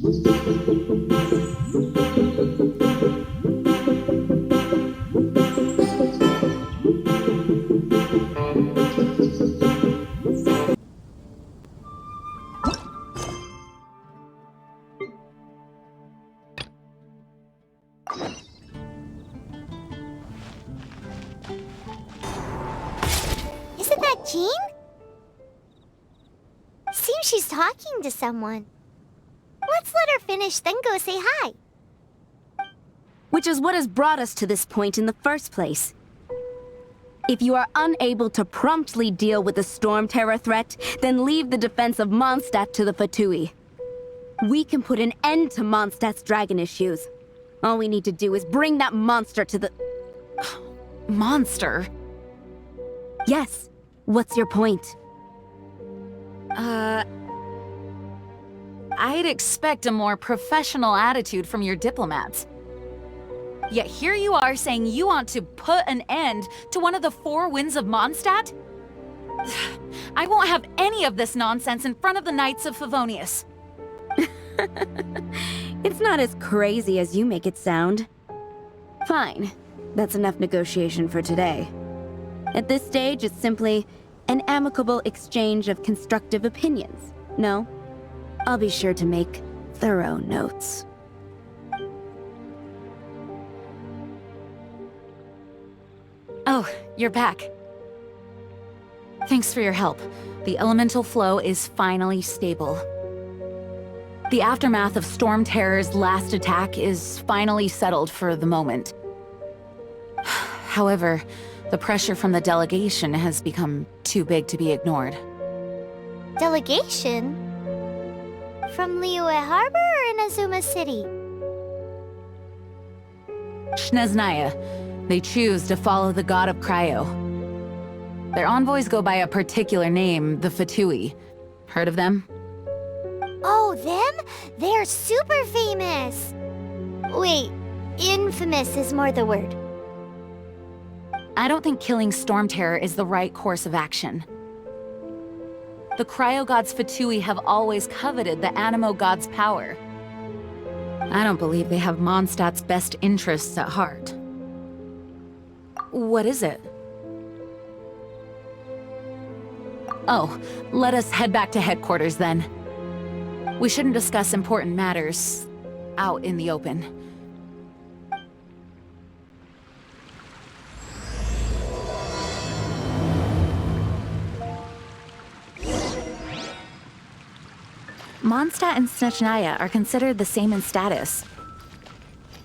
Isn't that Jean? Seems she's talking to someone. Let's let her finish, then go say hi. Which is what has brought us to this point in the first place. If you are unable to promptly deal with the Stormterror threat, then leave the defense of Mondstadt to the Fatui. We can put an end to Mondstadt's dragon issues. All we need to do is bring that monster to the... Monster? Yes. What's your point? I'd expect a more professional attitude from your diplomats. Yet here you are saying you want to put an end to one of the four winds of Mondstadt? I won't have any of this nonsense in front of the Knights of Favonius. It's not as crazy as you make it sound. Fine. That's enough negotiation for today. At this stage, it's simply an amicable exchange of constructive opinions. No? I'll be sure to make thorough notes. Oh, you're back. Thanks for your help. The elemental flow is finally stable. The aftermath of Stormterror's last attack is finally settled for the moment. However, the pressure from the delegation has become too big to be ignored. Delegation? From Liyue Harbor or Inazuma City? Snezhnaya. They choose to follow the god of Cryo. Their envoys go by a particular name, the Fatui. Heard of them? Oh, them? They're super famous! Wait, infamous is more the word. I don't think killing Stormterror is the right course of action. The Cryo God's Fatui have always coveted the Animo God's power. I don't believe they have Mondstadt's best interests at heart. What is it? Oh, let us head back to headquarters then. We shouldn't discuss important matters out in the open. Mondstadt and Snezhnaya are considered the same in status.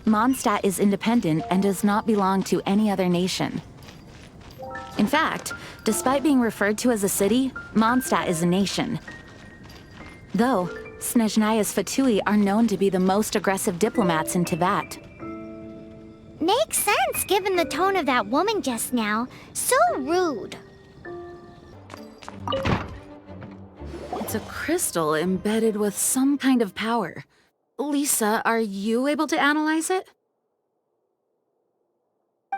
Mondstadt is independent and does not belong to any other nation. In fact, despite being referred to as a city, Mondstadt is a nation. Though, Snezhnaya's Fatui are known to be the most aggressive diplomats in Teyvat. Makes sense given the tone of that woman just now. So rude. It's a crystal embedded with some kind of power. Lisa, are you able to analyze it?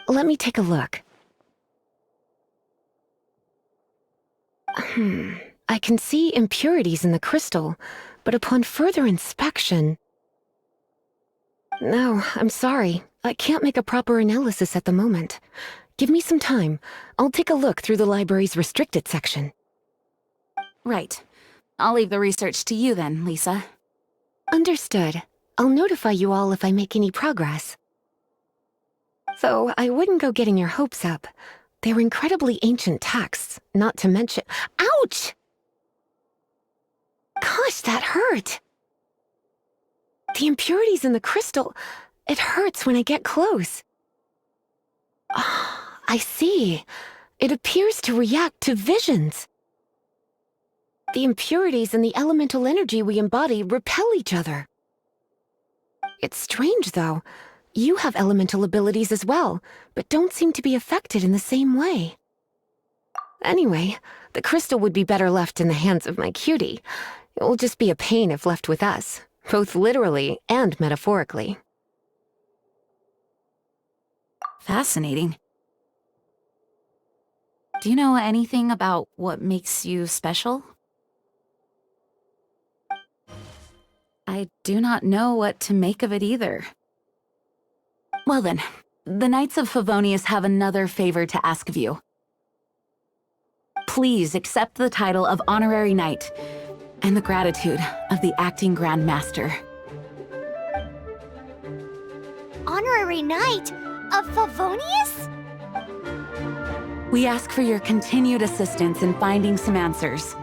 Let me take a look. I can see impurities in the crystal, but upon further inspection... No, I'm sorry. I can't make a proper analysis at the moment. Give me some time. I'll take a look through the library's restricted section. Right. I'll leave the research to you then, Lisa. Understood. I'll notify you all if I make any progress. Though I wouldn't go getting your hopes up. They're incredibly ancient texts, not to mention— Ouch! Gosh, that hurt! The impurities in the crystal— it hurts when I get close. Ah, I see. It appears to react to visions. The impurities and the elemental energy we embody repel each other. It's strange, though. You have elemental abilities as well, but don't seem to be affected in the same way. Anyway, the crystal would be better left in the hands of my cutie. It will just be a pain if left with us, both literally and metaphorically. Fascinating. Do you know anything about what makes you special? I do not know what to make of it either. Well then, the Knights of Favonius have another favor to ask of you. Please accept the title of Honorary Knight and the gratitude of the Acting Grand Master. Honorary Knight of Favonius? We ask for your continued assistance in finding some answers.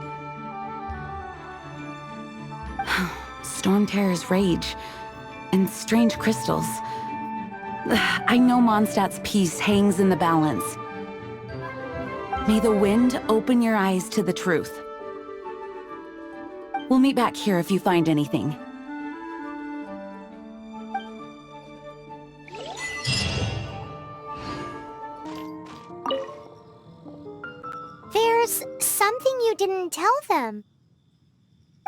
Stormterror's rage and strange crystals. I know Mondstadt's peace hangs in the balance. May the wind open your eyes to the truth. We'll meet back here if you find anything. There's something you didn't tell them.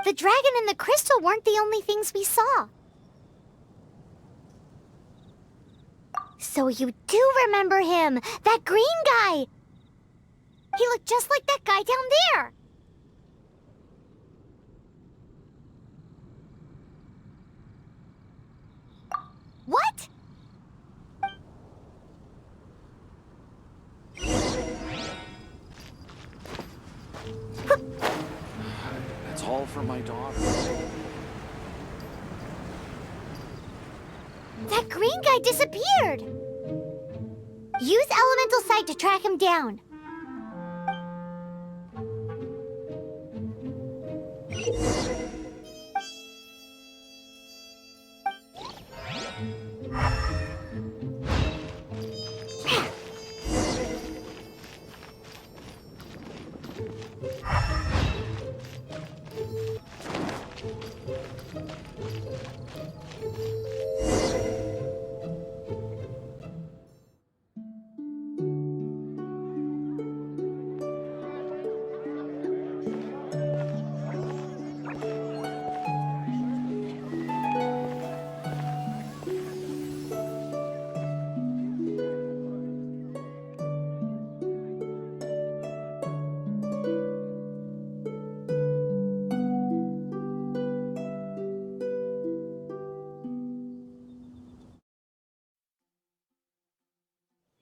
The dragon and the crystal weren't the only things we saw. So you do remember him, that green guy! He looked just like that guy down there! What? That's all for my daughter. That green guy disappeared! Use Elemental Sight to track him down.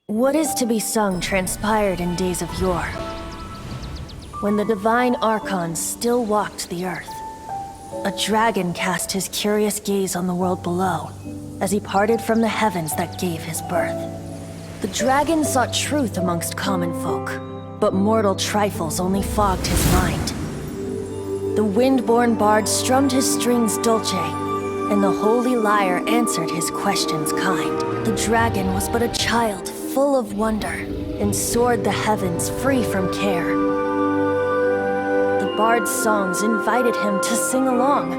What is to be sung transpired in days of yore, when the divine archons still walked the earth. A dragon cast his curious gaze on the world below, as he parted from the heavens that gave his birth. The dragon sought truth amongst common folk, but mortal trifles only fogged his mind. The wind-born bard strummed his strings dulce, and the holy lyre answered his questions kind. The dragon was but a child, full of wonder, and soared the heavens free from care. The bard's songs invited him to sing along,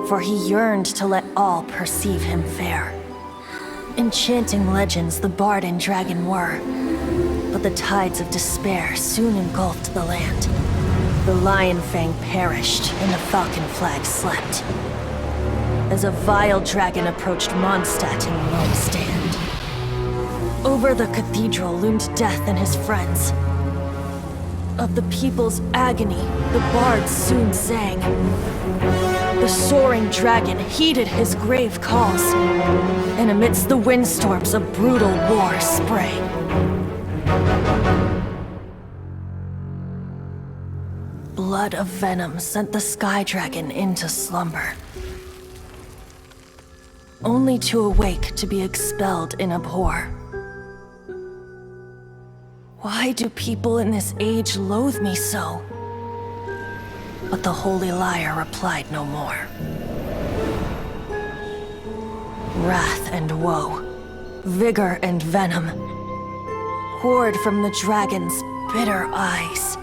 for he yearned to let all perceive him fair. Enchanting legends the bard and dragon were, but the tides of despair soon engulfed the land. The lion fang perished, and the falcon flag slept, as a vile dragon approached Mondstadt in lone stand. Over the cathedral loomed death and his friends. Of the people's agony, the bards soon sang. The soaring dragon heeded his grave calls, and amidst the windstorms a brutal war sprang. Blood of venom sent the sky dragon into slumber, only to awake to be expelled in abhor. Why do people in this age loathe me so? But the holy lyre replied no more. Wrath and woe, vigor and venom, poured from the dragon's bitter eyes.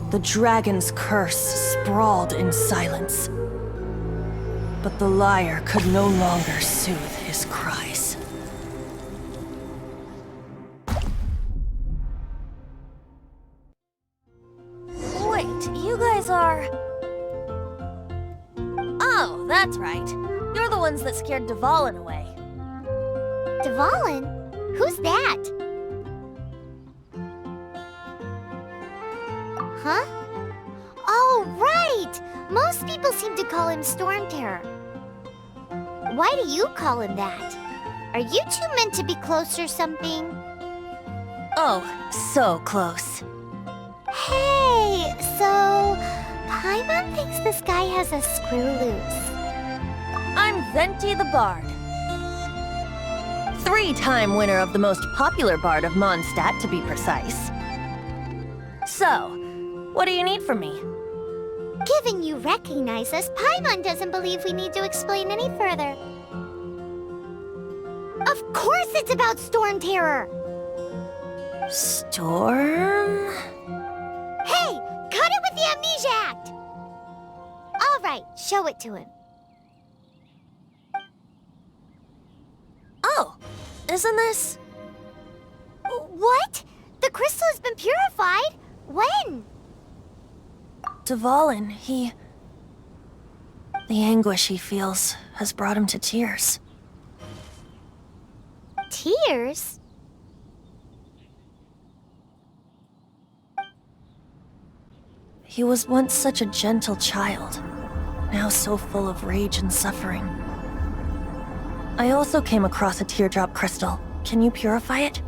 The dragon's curse sprawled in silence, but the lyre could no longer soothe his cries. Wait, you guys are... Oh, that's right. You're the ones that scared Dvalin away. Dvalin? Who's that? Huh? Oh, right! Most Most people seem to call him Stormterror. Why do you call him that? Are you two meant to be close or something? Oh, so close. Hey, so Paimon thinks this guy has a screw loose. I'm Venti the Bard. 3-time winner of the most popular bard of Mondstadt, to be precise. So, what do you need from me? Given you recognize us, Paimon doesn't believe we need to explain any further. Of course it's about Stormterror! Storm? Hey! Cut it with the Amnesia Act! Alright, show it to him. Oh, isn't this? What? The crystal has been purified? When? Dvalin, the anguish he feels has brought him to tears. Tears? He was once such a gentle child, now so full of rage and suffering. I also came across a teardrop crystal. Can you purify it?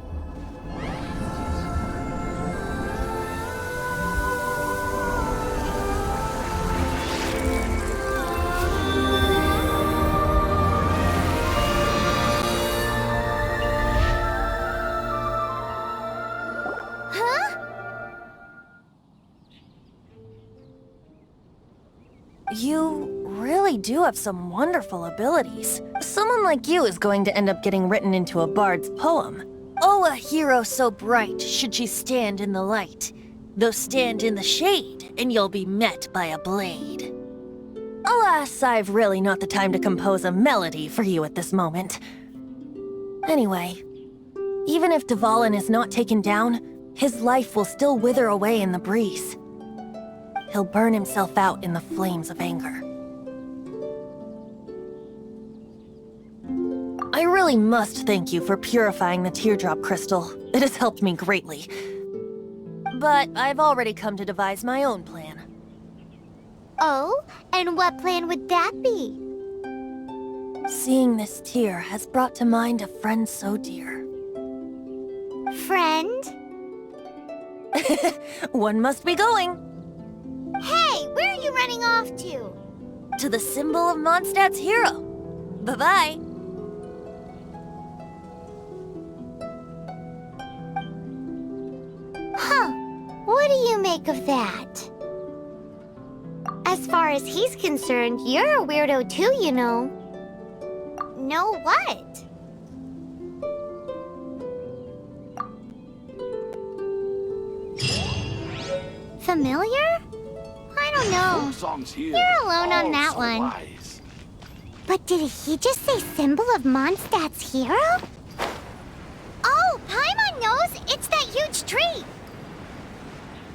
You really do have some wonderful abilities. Someone like you is going to end up getting written into a bard's poem. Oh, a hero so bright should she stand in the light. Though stand in the shade, and you'll be met by a blade. Alas, I've really not the time to compose a melody for you at this moment. Anyway, even if Dvalin is not taken down, his life will still wither away in the breeze. He'll burn himself out in the flames of anger. I really must thank you for purifying the teardrop crystal. It has helped me greatly. But I've already come to devise my own plan. Oh? And what plan would that be? Seeing this tear has brought to mind a friend so dear. Friend? One must be going. Hey, where are you running off to? To the symbol of Mondstadt's hero. Bye-bye. Huh. What do you make of that? As far as he's concerned, you're a weirdo too, you know. Know what? Familiar? I don't know. Songs here. You're alone on Oh, that so one. wise. But did he just say symbol of Mondstadt's hero? Oh, Paimon knows! It's that huge tree!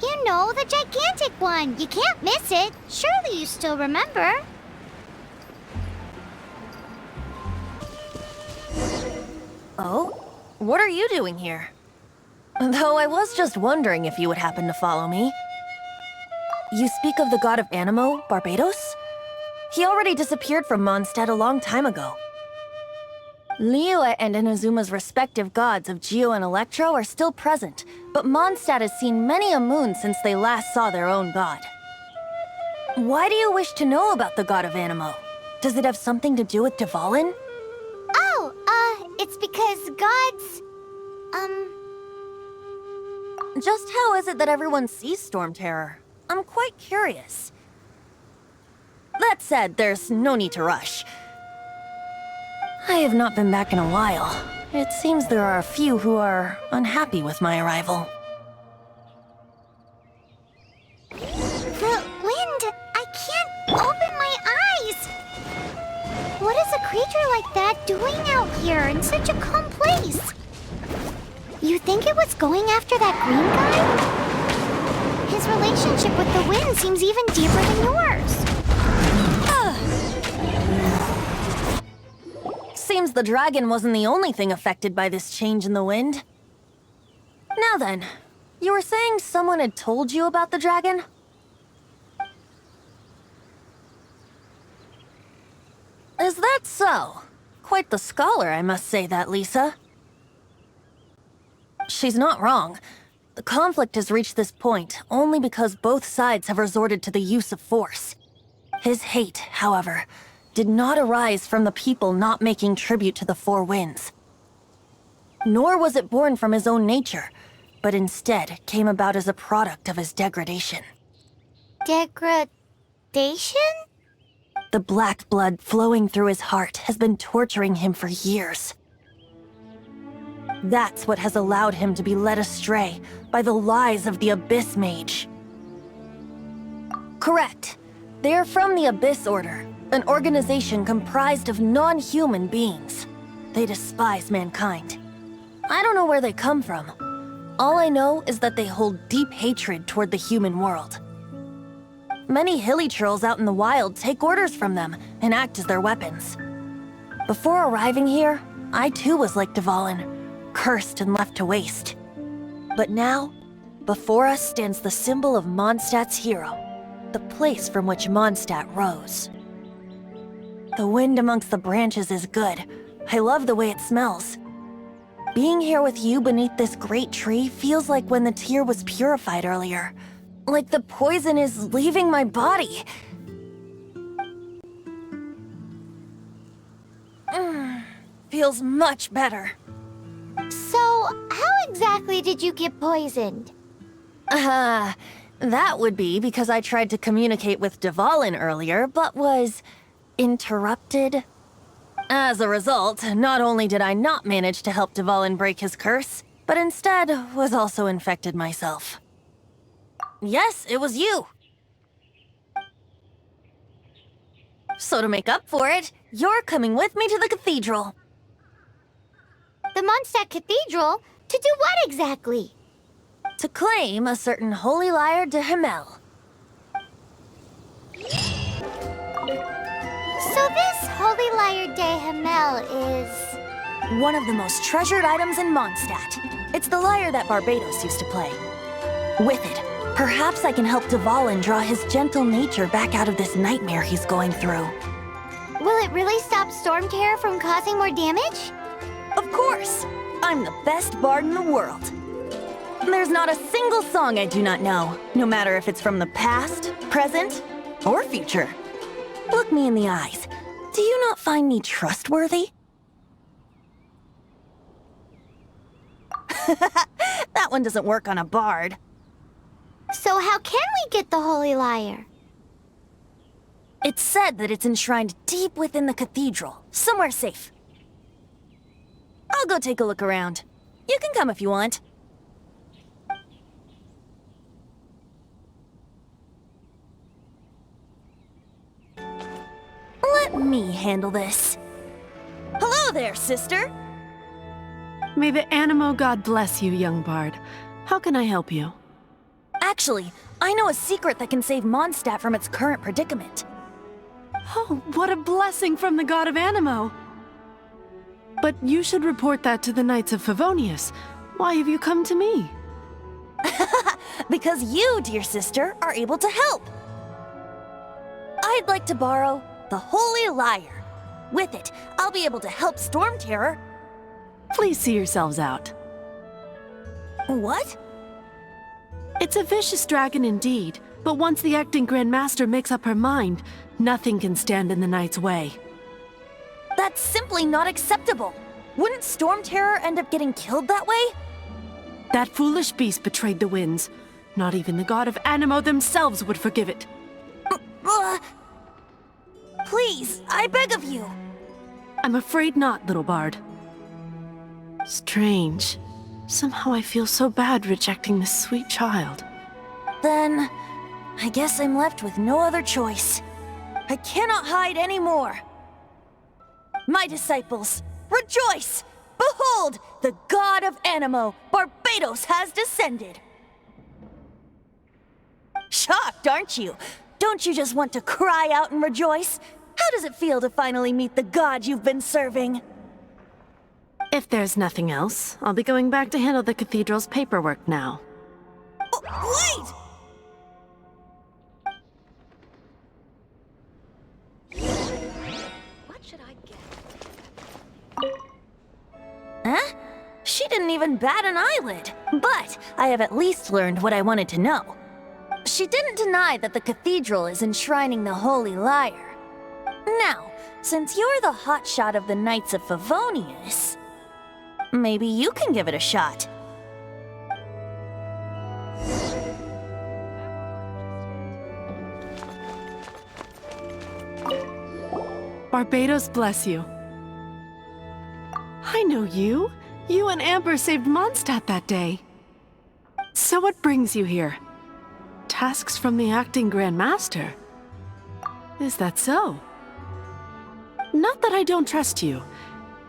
You know, the gigantic one. You can't miss it. Surely you still remember. Oh? What are you doing here? Though I was just wondering if you would happen to follow me. You speak of the god of Animo, Barbados? He already disappeared from Mondstadt a long time ago. Liyue and Inazuma's respective gods of Geo and Electro are still present, but Mondstadt has seen many a moon since they last saw their own god. Why do you wish to know about the god of Animo? Does it have something to do with Dvalin? Oh, it's because gods... Just how is it that everyone sees Stormterror? I'm quite curious. That said, there's no need to rush. I have not been back in a while. It seems there are a few who are unhappy with my arrival. The wind! I can't open my eyes! What is a creature like that doing out here in such a calm place? You think it was going after that green guy? His relationship with the wind seems even deeper than yours. Seems the dragon wasn't the only thing affected by this change in the wind. Now then, you were saying someone had told you about the dragon? That so? Quite the scholar, I must say that, Lisa. She's not wrong. The conflict has reached this point only because both sides have resorted to the use of force. His hate, however, did not arise from the people not making tribute to the Four Winds. Nor was it born from his own nature, but instead came about as a product of his degradation. Degradation? The black blood flowing through his heart has been torturing him for years. That's what has allowed him to be led astray by the lies of the Abyss Mage. Correct. They are from the Abyss Order, an organization comprised of non-human beings. They despise mankind. I don't know where they come from. All I know is that they hold deep hatred toward the human world. Many hilly trolls out in the wild take orders from them and act as their weapons. Before arriving here, I too was like Dvalin, cursed and left to waste. But now, before us stands the symbol of Mondstadt's hero, the place from which Mondstadt rose. The wind amongst the branches is good. I love the way it smells. Being here with you beneath this great tree feels like when the tear was purified earlier. Like the poison is leaving my body. Feels much better. So, how exactly did you get poisoned? That would be because I tried to communicate with Dvalin earlier, but was interrupted. As a result, not only did I not manage to help Dvalin break his curse, but instead was also infected myself. Yes, it was you. So to make up for it, you're coming with me to the cathedral. The Mondstadt Cathedral? To do what exactly? To claim a certain holy lyre de Himmel. So this Holy Lyre de Himmel is... one of the most treasured items in Mondstadt. It's the lyre that Barbados used to play. With it, perhaps I can help Dvalin draw his gentle nature back out of this nightmare he's going through. Will it really stop Stormterror from causing more damage? Of course! I'm the best bard in the world. There's not a single song I do not know, no matter if it's from the past, present, or future. Look me in the eyes. Do you not find me trustworthy? That one doesn't work on a bard. So how can we get the Holy Lyre? It's said that it's enshrined deep within the cathedral, somewhere safe. I'll go take a look around. You can come if you want. Let me handle this. Hello there, sister! May the Animo God bless you, young bard. How can I help you? Actually, I know a secret that can save Mondstadt from its current predicament. Oh, what a blessing from the god of Animo! But you should report that to the Knights of Favonius. Why have you come to me? Because you, dear sister, are able to help. I'd like to borrow the Holy Lyre. With it, I'll be able to help Stormterror. Please see yourselves out. What? It's a vicious dragon indeed, but once the acting Grand Master makes up her mind, nothing can stand in the Knight's way. That's simply not acceptable. Wouldn't Stormterror end up getting killed that way? That foolish beast betrayed the winds. Not even the god of Animo themselves would forgive it. Please, I beg of you. I'm afraid not, little bard. Strange. Somehow I feel so bad rejecting this sweet child. Then, I guess I'm left with no other choice. I cannot hide anymore. My disciples, rejoice! Behold, the god of Animo, Barbados, has descended! Shocked, aren't you? Don't you just want to cry out and rejoice? How does it feel to finally meet the god you've been serving? If there's nothing else, I'll be going back to handle the cathedral's paperwork now. Oh, wait! What should I get? didn't even bat an eyelid. But I have at least learned what I wanted to know. She didn't deny that the cathedral is enshrining the Holy Lyre. Now, since you're the hotshot of the Knights of Favonius, maybe you can give it a shot. Barbados bless you. I know you. You and Amber saved Mondstadt that day. So what brings you here? Tasks from the acting Grand Master? Is that so? Not that I don't trust you.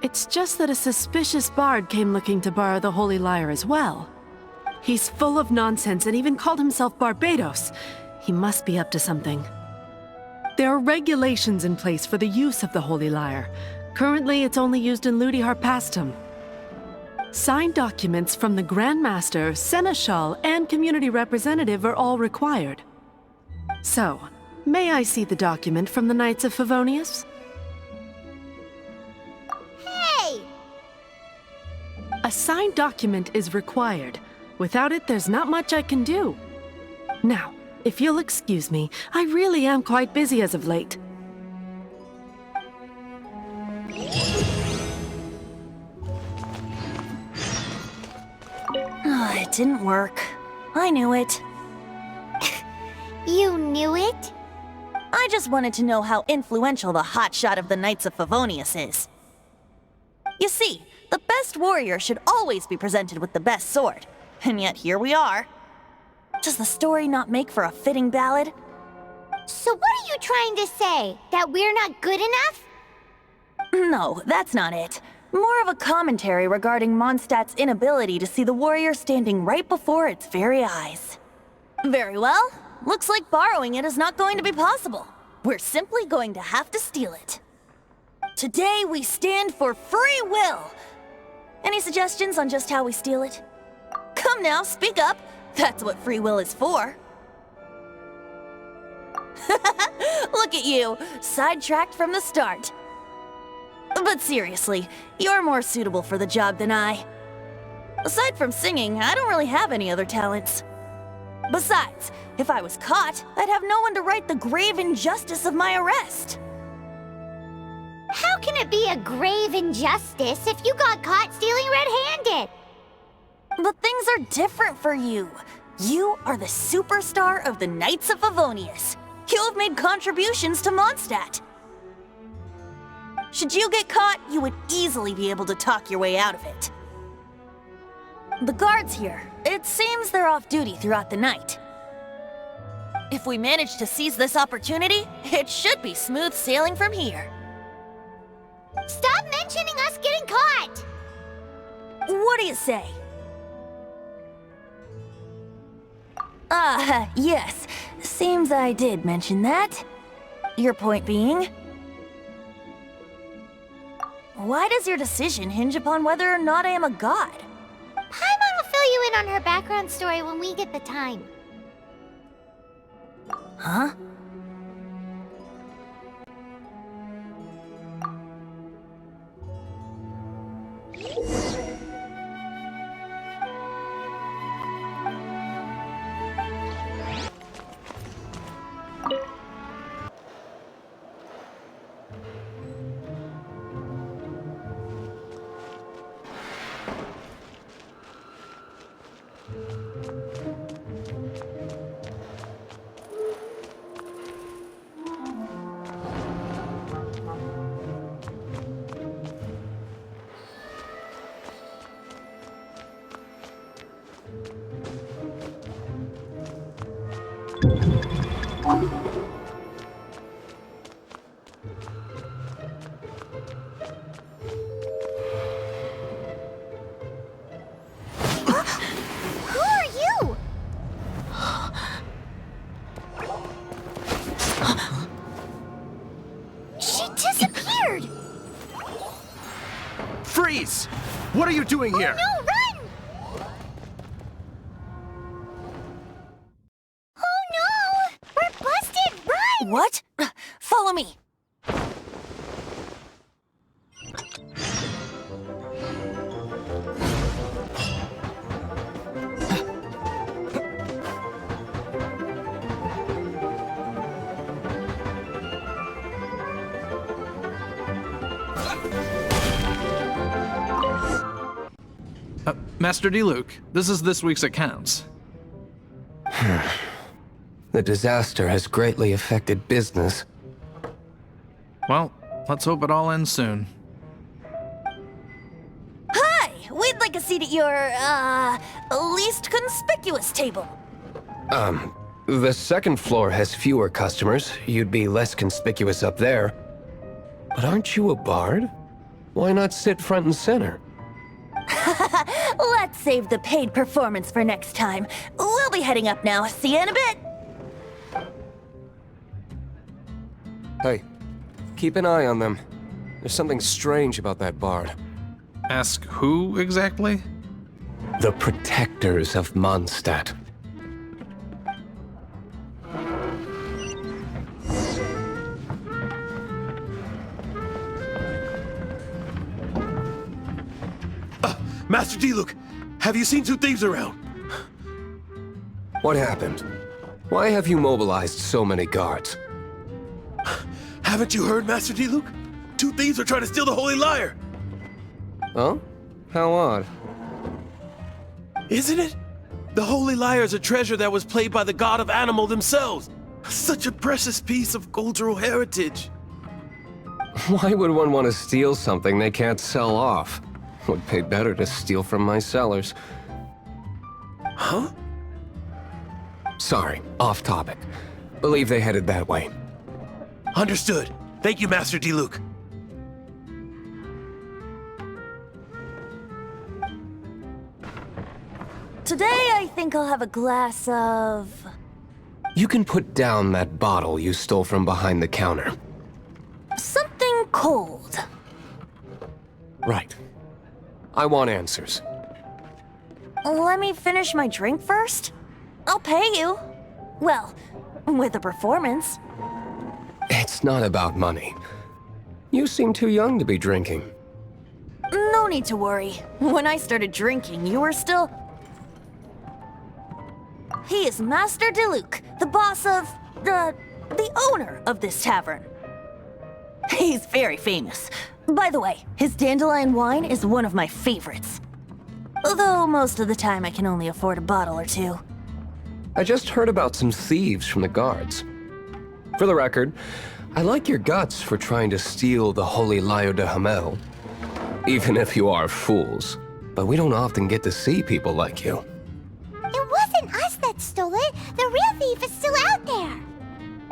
It's just that a suspicious bard came looking to borrow the Holy Lyre as well. He's full of nonsense and even called himself Barbados. He must be up to something. There are regulations in place for the use of the Holy Lyre. Currently, it's only used in Ludi Harpastum. Signed documents from the Grand Master, Seneschal, and community representative are all required. So, may I see the document from the Knights of Favonius? Hey! A signed document is required. Without it, there's not much I can do. Now, if you'll excuse me, I really am quite busy as of late. It didn't work. I knew it. You knew it? I just wanted to know how influential the hotshot of the Knights of Favonius is. You see, the best warrior should always be presented with the best sword. And yet here we are. Does the story not make for a fitting ballad? So what are you trying to say? That we're not good enough? No, that's not it. More of a commentary regarding Mondstadt's inability to see the warrior standing right before its very eyes. Very well. Looks like borrowing it is not going to be possible. We're simply going to have to steal it. Today we stand for free will. Any suggestions on just how we steal it? Come now, speak up. That's what free will is for. Look at you, sidetracked from the start. But seriously, you're more suitable for the job than I. Aside from singing, I don't really have any other talents. Besides, if I was caught, I'd have no one to right the grave injustice of my arrest. How can it be a grave injustice if you got caught stealing red-handed? But things are different for you. You are the superstar of the Knights of Favonius. You have made contributions to Mondstadt. Should you get caught, you would easily be able to talk your way out of it. The guards here, it seems they're off duty throughout the night. If we manage to seize this opportunity, it should be smooth sailing from here. Stop mentioning us getting caught! What do you say? Yes. Seems I did mention that. Your point being? Why does your decision hinge upon whether or not I am a god? Paimon will fill you in on her background story when we get the time. Huh? Who are you? She disappeared! Freeze! What are you doing here? No, run! Oh no! We're busted! Run! What? Follow me. Master D-Luke, this is this week's accounts. The disaster has greatly affected business. Well, let's hope it all ends soon. Hi! We'd like a seat at your, least conspicuous table. The second floor has fewer customers. You'd be less conspicuous up there. But aren't you a bard? Why not sit front and center? Let's save the paid performance for next time. We'll be heading up now. See you in a bit. Hey, keep an eye on them. There's something strange about that bard. Ask who exactly? The protectors of Mondstadt. Master D-Luke, have you seen two thieves around? What happened? Why have you mobilized so many guards? Haven't you heard, Master D-Luke? Two thieves are trying to steal the Holy Lyre! Oh? How odd. Isn't it? The Holy Lyre is a treasure that was played by the god of animal themselves. Such a precious piece of cultural heritage. Why would one want to steal something they can't sell off? Would pay better to steal from my sellers. Huh? Sorry, off topic. Believe they headed that way. Understood. Thank you, Master D-Luke. Today, I think I'll have a glass of... You can put down that bottle you stole from behind the counter. something cold. Right. I want answers. Let me finish my drink first. I'll pay you. Well, with a performance. It's not about money. You seem too young to be drinking. No need to worry. When I started drinking, you were still... He is Master D-Luke, the boss of... the owner of this tavern. He's very famous. By the way, his dandelion wine is one of my favorites. Although most of the time I can only afford a bottle or two. I just heard about some thieves from the guards. For the record, I like your guts for trying to steal the Holy Lyre de Hamel. Even if you are fools. But we don't often get to see people like you. It wasn't us that stole it. The real thief is still out there.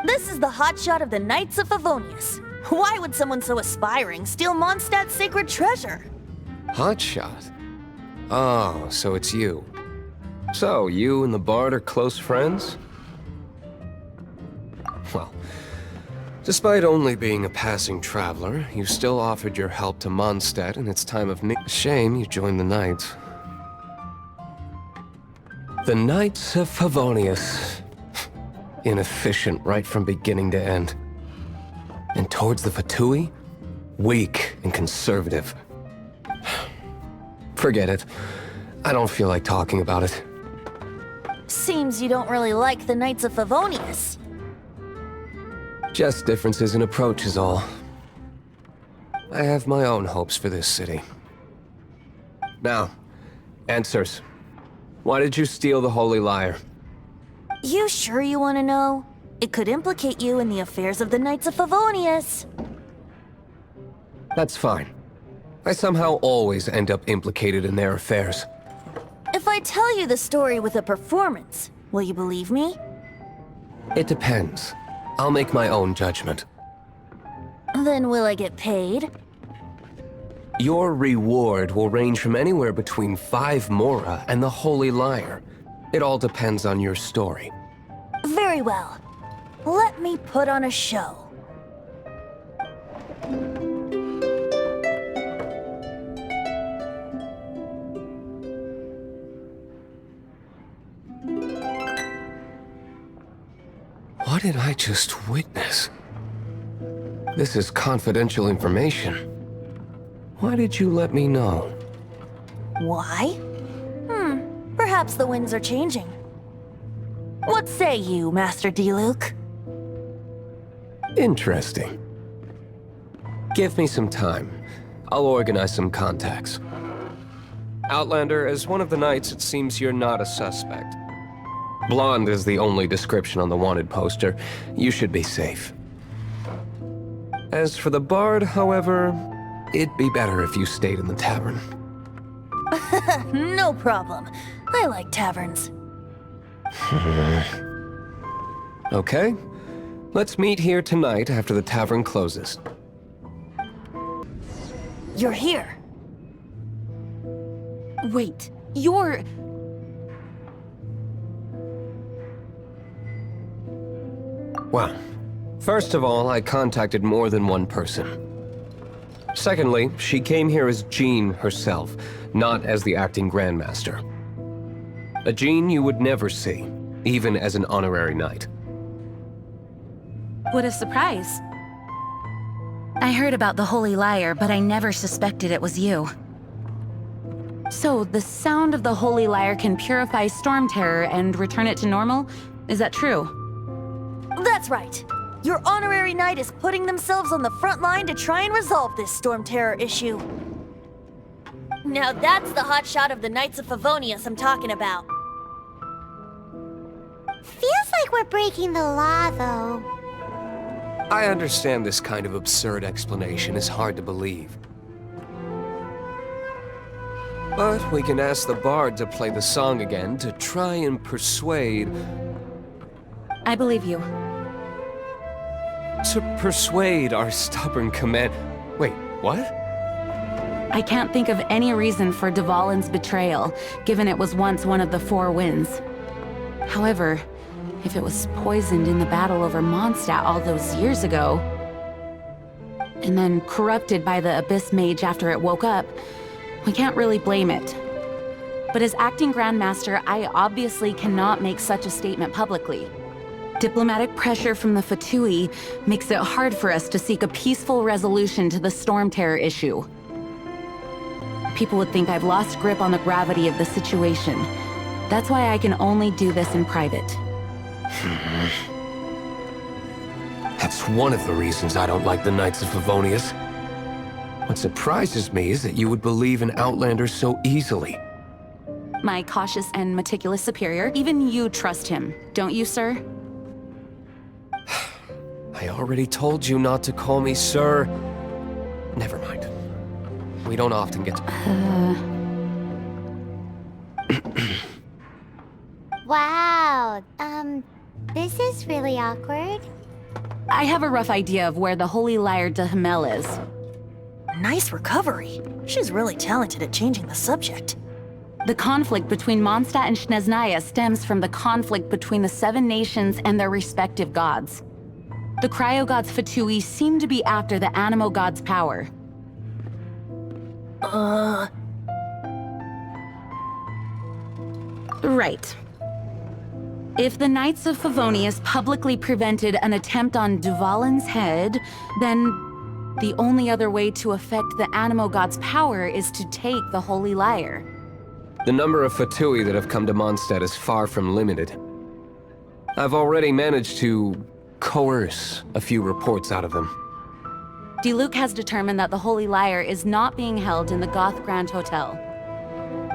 This is the hotshot of the Knights of Favonius. Why would someone so aspiring steal Mondstadt's sacred treasure? Hotshot? Oh, so it's you. So, you and the Bard are close friends? Well, despite only being a passing traveler, you still offered your help to Mondstadt in its time of need. Shame you joined the Knights. The Knights of Favonius. Inefficient right from beginning to end. And towards the Fatui, weak and conservative. Forget it. I don't feel like talking about it. Seems you don't really like the Knights of Favonius. Just differences in approach is all. I have my own hopes for this city. Now, answers. Why did you steal the Holy Lyre? You sure you want to know? It could implicate you in the affairs of the Knights of Favonius. That's fine. I somehow always end up implicated in their affairs. If I tell you the story with a performance, will you believe me? It depends. I'll make my own judgment. Then will I get paid? Your reward will range from anywhere between 5 mora and the Holy Lyre. It all depends on your story. Very well. Let me put on a show. What did I just witness? This is confidential information. Why did you let me know? Why? Perhaps the winds are changing. What say you, Master D-Luke? Interesting. Give me some time. I'll organize some contacts. Outlander, as one of the knights, it seems you're not a suspect. Blonde is the only description on the wanted poster. You should be safe. As for the bard, however, it'd be better if you stayed in the tavern. No problem. I like taverns. Okay. Let's meet here tonight after the tavern closes. You're here. Wait, you're... Well, first of all, I contacted more than one person. Secondly, she came here as Jean herself, not as the acting Grandmaster. A Jean you would never see, even as an honorary knight. What a surprise. I heard about the Holy Lyre, but I never suspected it was you. So, the sound of the Holy Lyre can purify Stormterror and return it to normal? Is that true? That's right. Your honorary knight is putting themselves on the front line to try and resolve this Stormterror issue. Now that's the hotshot of the Knights of Favonius I'm talking about. Feels like we're breaking the law, though. I understand this kind of absurd explanation is hard to believe. But we can ask the bard to play the song again to try and persuade... I believe you. To persuade our stubborn command... Wait, what? I can't think of any reason for Dvalin's betrayal, given it was once one of the Four Winds. However, if it was poisoned in the battle over Mondstadt all those years ago, and then corrupted by the Abyss Mage after it woke up, we can't really blame it. But as acting Grandmaster, I obviously cannot make such a statement publicly. Diplomatic pressure from the Fatui makes it hard for us to seek a peaceful resolution to the Stormterror issue. People would think I've lost grip on the gravity of the situation. That's why I can only do this in private. That's one of the reasons I don't like the Knights of Favonius. What surprises me is that you would believe in Outlander so easily. My cautious and meticulous superior, even you trust him, don't you, sir? I already told you not to call me sir. Never mind. We don't often get to... Wow, this is really awkward. I have a rough idea of where the Holy Lyre de Hamel is. Nice recovery. She's really talented at changing the subject. The conflict between Mondstadt and Snezhnaya stems from the conflict between the Seven Nations and their respective gods. The cryo-gods Fatui seem to be after the Animo god's power. Right. If the Knights of Favonius publicly prevented an attempt on Dvalin's head, then the only other way to affect the Animo god's power is to take the Holy Lyre. The number of Fatui that have come to Mondstadt is far from limited. I've already managed to coerce a few reports out of them. Diluc has determined that the Holy Lyre is not being held in the Goth Grand Hotel.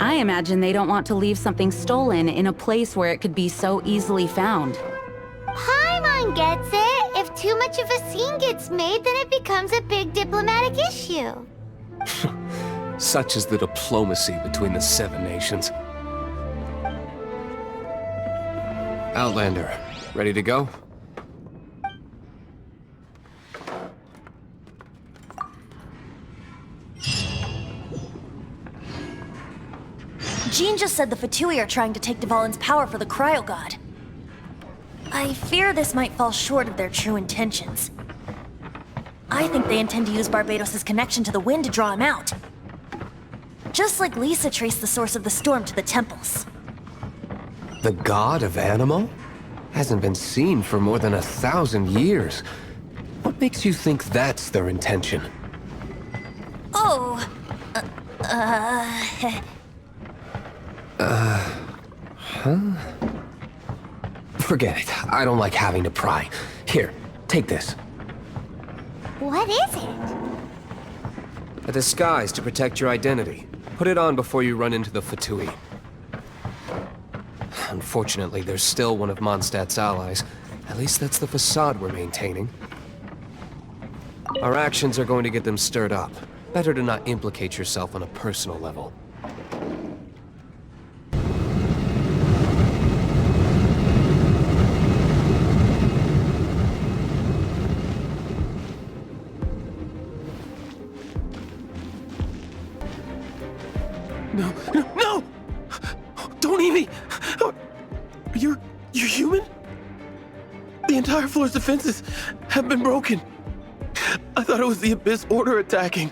I imagine they don't want to leave something stolen in a place where it could be so easily found. Paimon gets it. If too much of a scene gets made, then it becomes a big diplomatic issue. Such is the diplomacy between the Seven Nations. Outlander, ready to go? Jean just said the Fatui are trying to take Dvalin's power for the Cryo God. I fear this might fall short of their true intentions. I think they intend to use Barbados' connection to the wind to draw him out. Just like Lisa traced the source of the storm to the temples. The god of Animo? Hasn't been seen for more than 1,000 years. What makes you think that's their intention? Oh, Forget it. I don't like having to pry. Here, take this. What is it? A disguise to protect your identity. Put it on before you run into the Fatui. Unfortunately, there's still one of Mondstadt's allies. At least that's the facade we're maintaining. Our actions are going to get them stirred up. Better to not implicate yourself on a personal level. No! Don't eat me! You're human? The entire floor's defenses have been broken. I thought it was the Abyss Order attacking.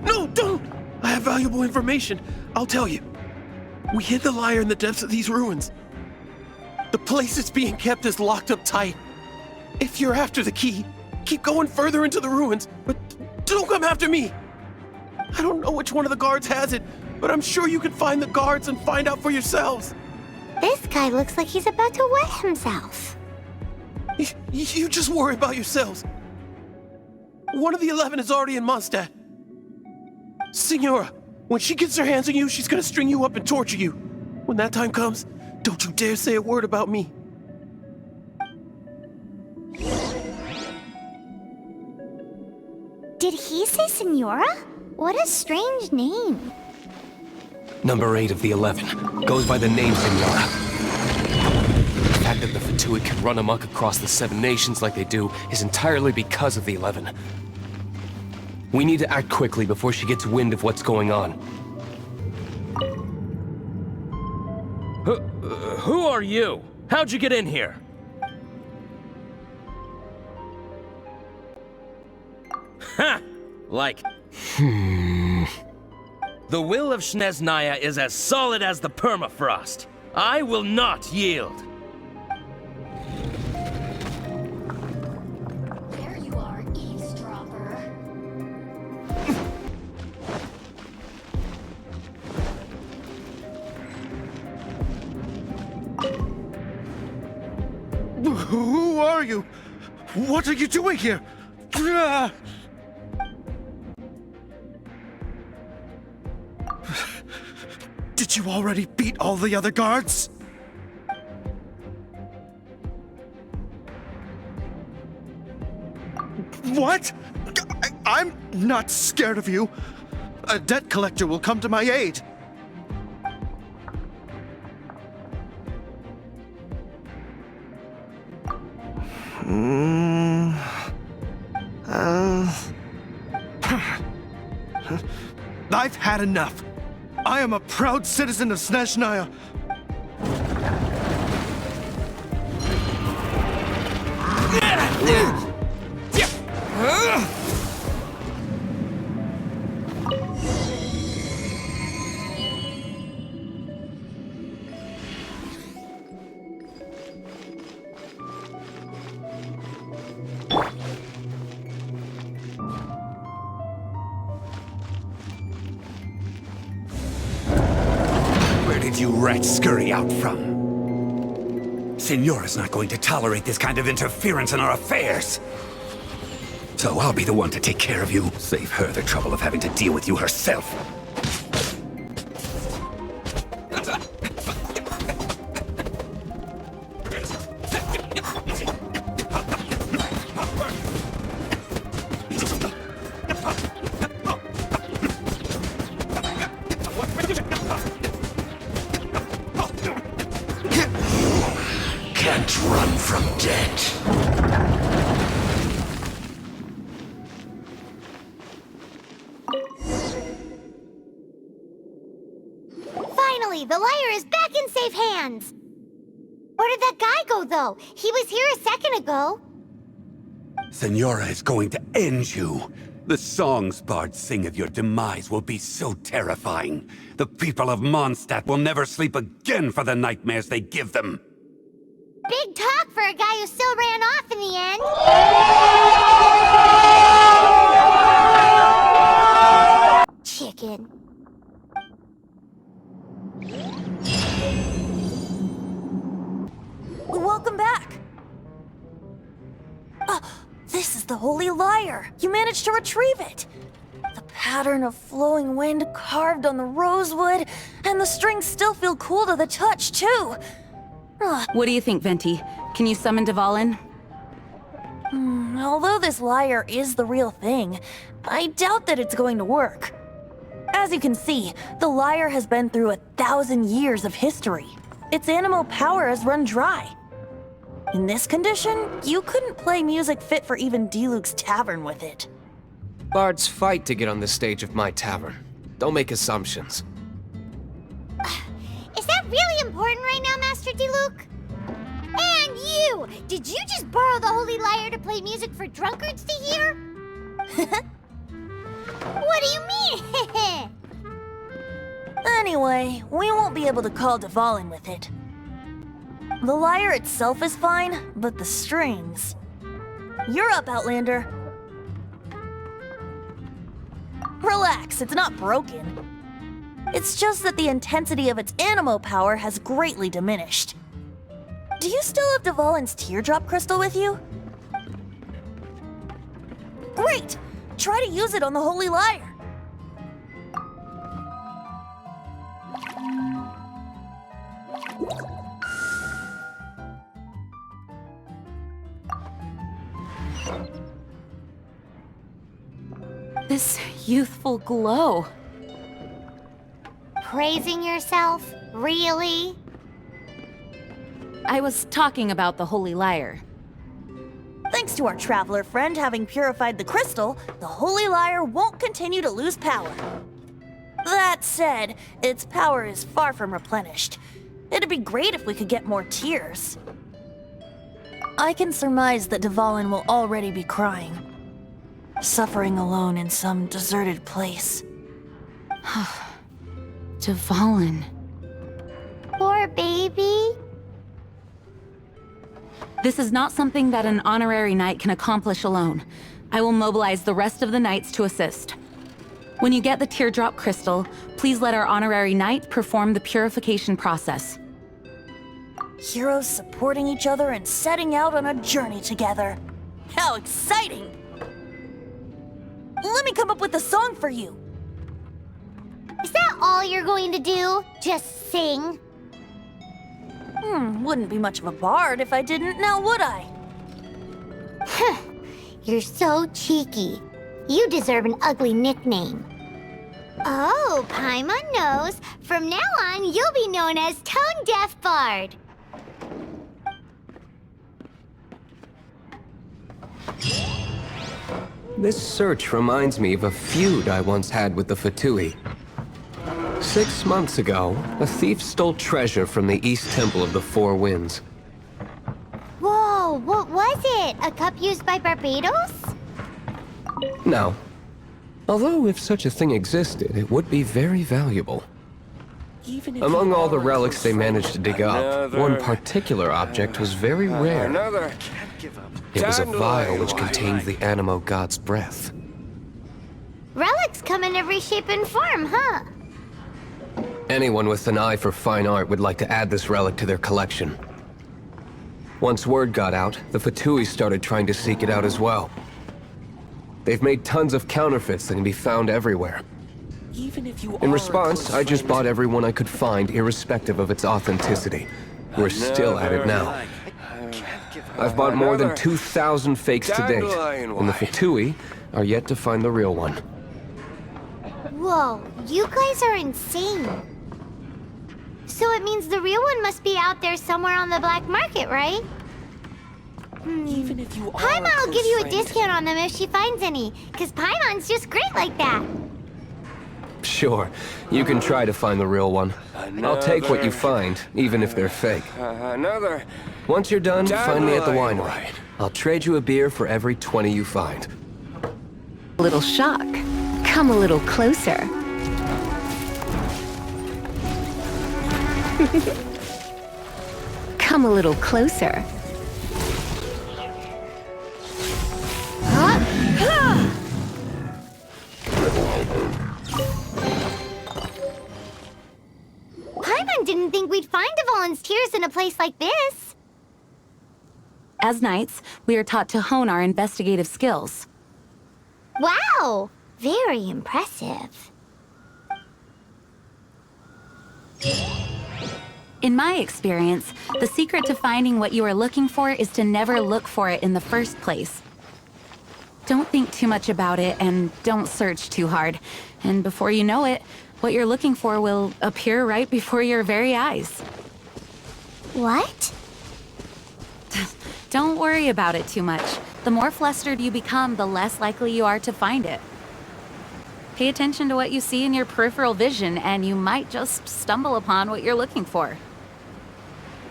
No, don't! I have valuable information. I'll tell you. We hid the lyre in the depths of these ruins. The place it's being kept is locked up tight. If you're after the key, keep going further into the ruins, but don't come after me. I don't know which one of the guards has it, but I'm sure you can find the guards and find out for yourselves. This guy looks like he's about to wet himself. You just worry about yourselves. One of the 11 is already in Mondstadt. Signora, when she gets her hands on you, she's gonna string you up and torture you. When that time comes, don't you dare say a word about me. Did he say Senora? What a strange name. Number 8 of the 11 goes by the name Senora. The fact that the Fatui can run amok across the 7 nations like they do is entirely because of the 11. We need to act quickly before she gets wind of what's going on. Who are you? How'd you get in here? Ha! Like... The will of Snezhnaya is as solid as the permafrost. I will not yield. There you are, eavesdropper. Who are you? What are you doing here? Did you already beat all the other guards? What? I'm not scared of you. A debt collector will come to my aid. I've had enough. I am a proud citizen of Snezhnaya. Where did you rats scurry out from? Signora's not going to tolerate this kind of interference in our affairs. So I'll be the one to take care of you. Save her the trouble of having to deal with you herself. Can't run from debt. Finally, the lyre is back in safe hands. Where did that guy go, though? He was here a second ago. Signora is going to end you. The songs bards sing of your demise will be so terrifying. The people of Mondstadt will never sleep again for the nightmares they give them. Big talk for a guy who still ran off in the end. Chicken. This is the Holy Lyre. You managed to retrieve it. The pattern of flowing wind carved on the rosewood, and the strings still feel cool to the touch, too. What do you think, Venti? Can you summon Dvalin? Although this lyre is the real thing, I doubt that it's going to work. As you can see, the lyre has been through 1,000 years of history. Its animal power has run dry. In this condition, you couldn't play music fit for even Diluc's tavern with it. Bards fight to get on the stage of my tavern. Don't make assumptions. Is that really important right now, Master Diluc? And you! Did you just borrow the Holy Lyre to play music for drunkards to hear? What do you mean? Anyway, we won't be able to call Dvalin with it. The lyre itself is fine, but the strings... You're up, Outlander. Relax, it's not broken. It's just that the intensity of its animo power has greatly diminished. Do you still have Dvalin's teardrop crystal with you? Great! Try to use it on the Holy Lyre. This youthful glow. Praising yourself? Really? I was talking about the Holy Lyre. Thanks to our traveler friend having purified the crystal, the Holy Lyre won't continue to lose power. That said, its power is far from replenished. It'd be great if we could get more tears. I can surmise that Dvalin will already be crying. Suffering alone in some deserted place. Dvalin. Poor baby. This is not something that an honorary knight can accomplish alone. I will mobilize the rest of the knights to assist. When you get the teardrop crystal, please let our honorary knight perform the purification process. Heroes supporting each other and setting out on a journey together. How exciting! Let me come up with a song for you. Is that all you're going to do? Just sing? Wouldn't be much of a bard if I didn't, now would I? You're so cheeky. You deserve an ugly nickname. Oh, Paimon knows. From now on, you'll be known as Tone Deaf Bard. This search reminds me of a feud I once had with the Fatui. 6 months ago, a thief stole treasure from the East Temple of the Four Winds. Whoa, what was it? A cup used by Barbados? No. Although if such a thing existed, it would be very valuable. Among all the relics they managed to dig up, one particular object was very rare. It was a vial which contained the Animo god's breath. Relics come in every shape and form, huh? Anyone with an eye for fine art would like to add this relic to their collection. Once word got out, the Fatui started trying to seek it out as well. They've made tons of counterfeits that can be found everywhere. In response, I just bought every one I could find, irrespective of its authenticity. We're still at it now. I've bought more than 2,000 fakes to date, and the Fatui are yet to find the real one. Whoa, you guys are insane. So it means the real one must be out there somewhere on the black market, right? Paimon will give you a discount on them if she finds any, because Paimon's just great like that. Sure, you can try to find the real one. I'll take what you find, even if they're fake. Once you're done, find me at the winery. I'll trade you a beer for every 20 you find. Little shock. Come a little closer. Come a little closer. Paimon didn't think we'd find Dvalin's tears in a place like this. As knights, we are taught to hone our investigative skills. Wow! Very impressive. In my experience, the secret to finding what you are looking for is to never look for it in the first place. Don't think too much about it and don't search too hard. And before you know it, what you're looking for will appear right before your very eyes. What? Don't worry about it too much. The more flustered you become, the less likely you are to find it. Pay attention to what you see in your peripheral vision, and you might just stumble upon what you're looking for.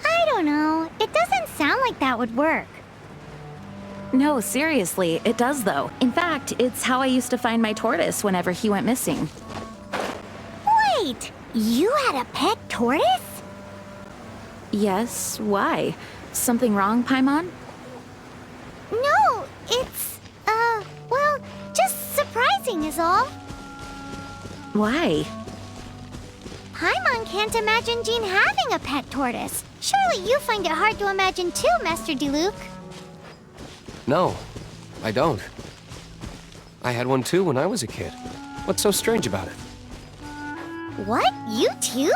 I don't know. It doesn't sound like that would work. No, seriously, it does though. In fact, it's how I used to find my tortoise whenever he went missing. Wait! You had a pet tortoise? Yes, why? Something wrong, Paimon? No, it's, well, just surprising is all. Why? Paimon can't imagine Jean having a pet tortoise. Surely you find it hard to imagine too, Master Diluc. No, I don't. I had one too when I was a kid. What's so strange about it? What? You too?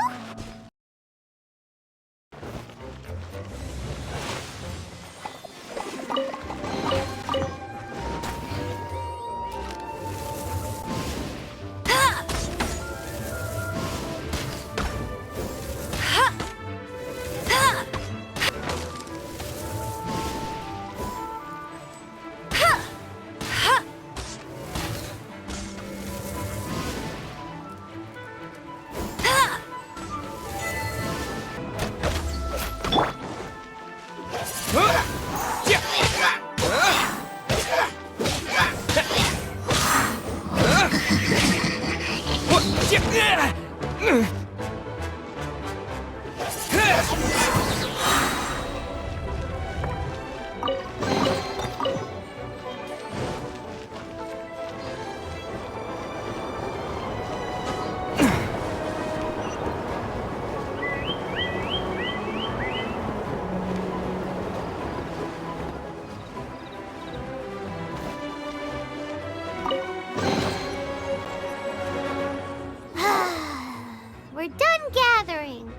We're done gathering.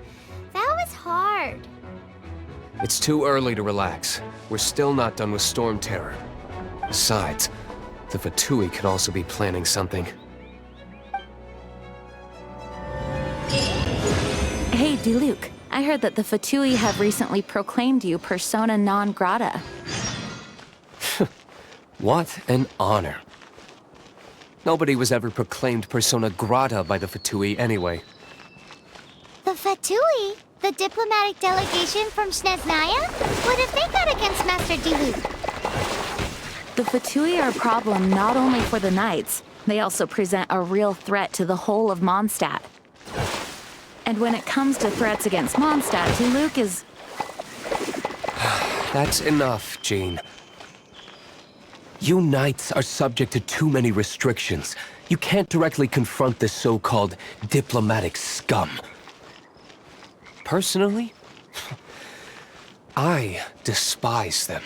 That was hard. It's too early to relax. We're still not done with Stormterror. Besides, the Fatui could also be planning something. Hey, Diluc. I heard that the Fatui have recently proclaimed you persona non grata. What an honor. Nobody was ever proclaimed persona grata by the Fatui anyway. The Fatui? The diplomatic delegation from Snezhnaya? What have they got against Master Diluc? The Fatui are a problem not only for the Knights, they also present a real threat to the whole of Mondstadt. And when it comes to threats against Mondstadt, Diluc is... That's enough, Jean. You Knights are subject to too many restrictions. You can't directly confront this so-called diplomatic scum. Personally, I despise them.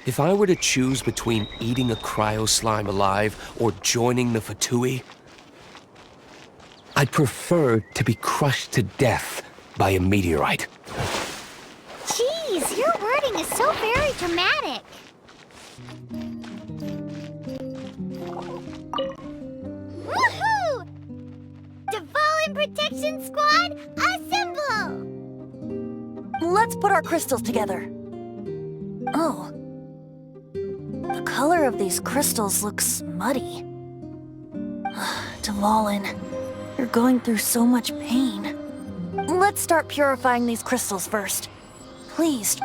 If I were to choose between eating a cryo-slime alive or joining the Fatui, I'd prefer to be crushed to death by a meteorite. Jeez, your wording is so very dramatic. Woohoo! Dvalin Protection Squad, assemble! Let's put our crystals together. Oh. The color of these crystals looks muddy. Dvalin, you're going through so much pain. Let's start purifying these crystals first. Please.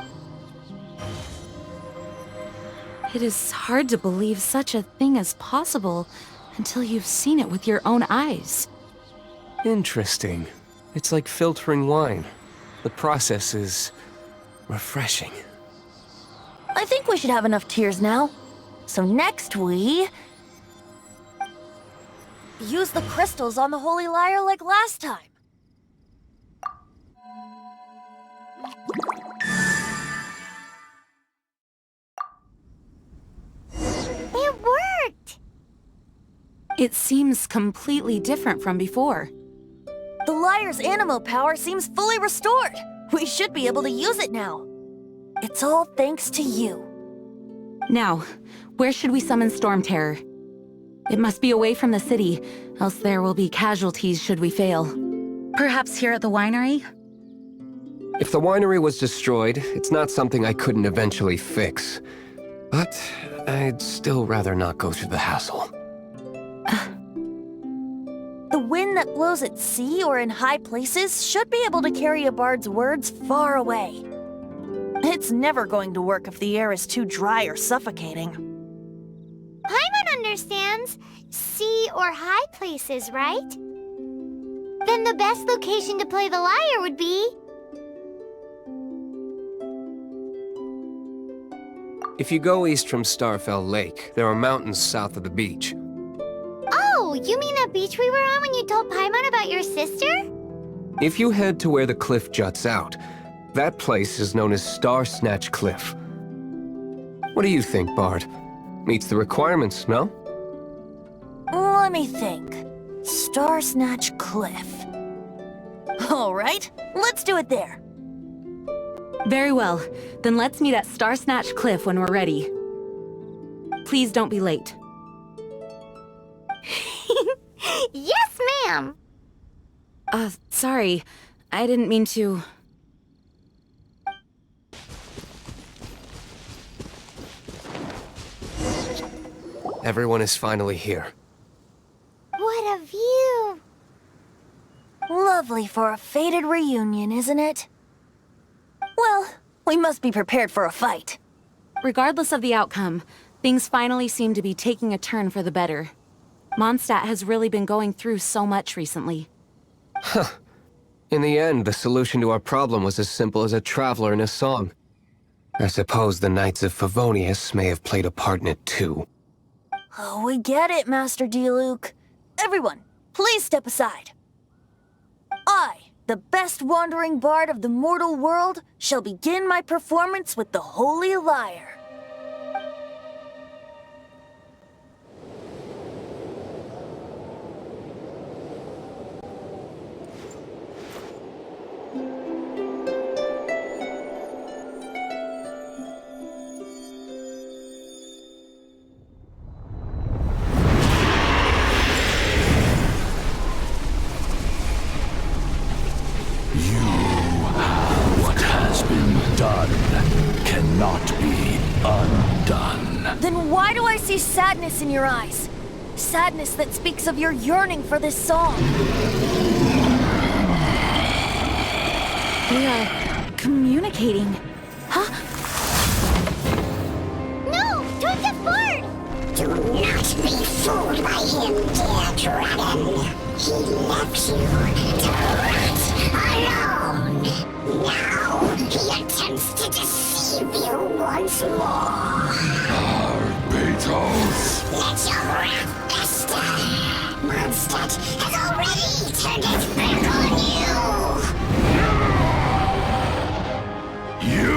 It is hard to believe such a thing is possible until you've seen it with your own eyes. Interesting. It's like filtering wine. The process is refreshing. I think we should have enough tears now. So next we... use the crystals on the Holy Lyre like last time. It seems completely different from before. The lyre's animo power seems fully restored. We should be able to use it now. It's all thanks to you. Now, where should we summon Stormterror? It must be away from the city, else there will be casualties should we fail. Perhaps here at the winery? If the winery was destroyed, it's not something I couldn't eventually fix. But I'd still rather not go through the hassle. The wind that blows at sea or in high places should be able to carry a bard's words far away. It's never going to work if the air is too dry or suffocating. Paimon understands sea or high places, right? Then the best location to play the lyre would be... If you go east from Starfell Lake, there are mountains south of the beach. Oh, you mean that beach we were on when you told Paimon about your sister? If you head to where the cliff juts out, that place is known as Star Snatch Cliff. What do you think, Bard? Meets the requirements, no? Let me think. Star Snatch Cliff. All right, let's do it there. Very well. Then let's meet at Star Snatch Cliff when we're ready. Please don't be late. Yes, ma'am! Sorry. I didn't mean to... Everyone is finally here. What a view! Lovely for a fated reunion, isn't it? Well, we must be prepared for a fight. Regardless of the outcome, things finally seem to be taking a turn for the better. Mondstadt has really been going through so much recently. Huh. In the end, the solution to our problem was as simple as a traveler in a song. I suppose the Knights of Favonius may have played a part in it too. Oh, we get it, Master Diluc. Everyone, please step aside. I, the best wandering bard of the mortal world, shall begin my performance with the Holy Lyre. Then why do I see sadness in your eyes? Sadness that speaks of your yearning for this song. We are communicating. Huh? No! Don't get bored! Do not be fooled by him, dear dragon. He left you to rot alone. Now he attempts to deceive you once more. Beatles! Let your wrath fester. Mondstadt has already turned its back on You!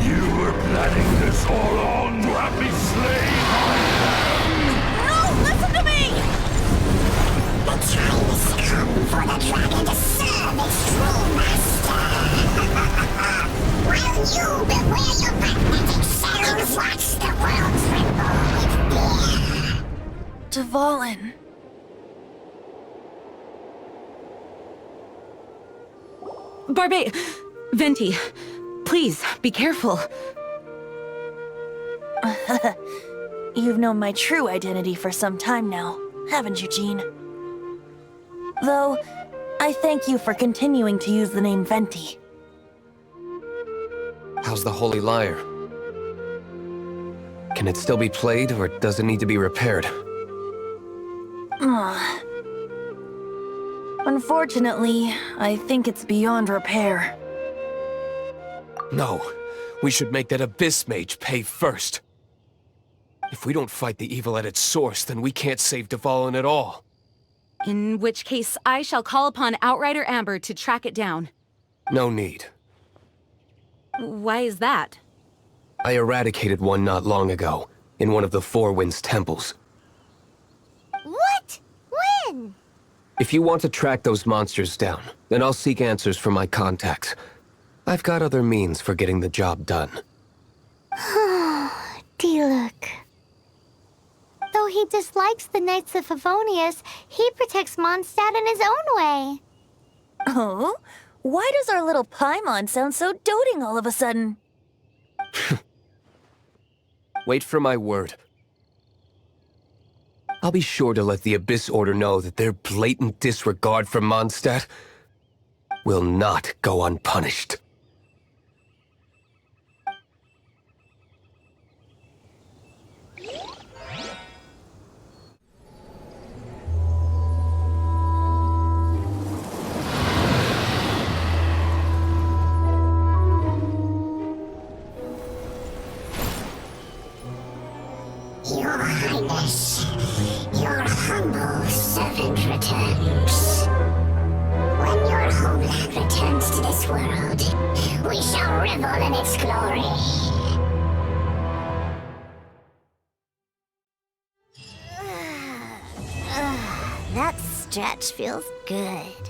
You were planning this all along to have me slain by them! No, listen to me! The time has come for the dragon to serve its true master. While you beware your magnetic cells, watch the world tremble with fear. Dvalin. Venti, please, be careful. You've known my true identity for some time now, haven't you, Jean? Though, I thank you for continuing to use the name Venti. How's the Holy Lyre? Can it still be played, or does it need to be repaired? Unfortunately, I think it's beyond repair. No. We should make that Abyss Mage pay first. If we don't fight the evil at its source, then we can't save Dvalin at all. In which case, I shall call upon Outrider Amber to track it down. No need. Why is that? I eradicated one not long ago, in one of the Four Winds temples. If you want to track those monsters down, then I'll seek answers from my contacts. I've got other means for getting the job done. Diluc. Though he dislikes the Knights of Favonius, he protects Mondstadt in his own way. Oh? Why does our little Paimon sound so doting all of a sudden? Wait for my word. I'll be sure to let the Abyss Order know that their blatant disregard for Mondstadt will not go unpunished. Your Highness, your humble servant returns. When your homeland returns to this world, we shall revel in its glory. That stretch feels good.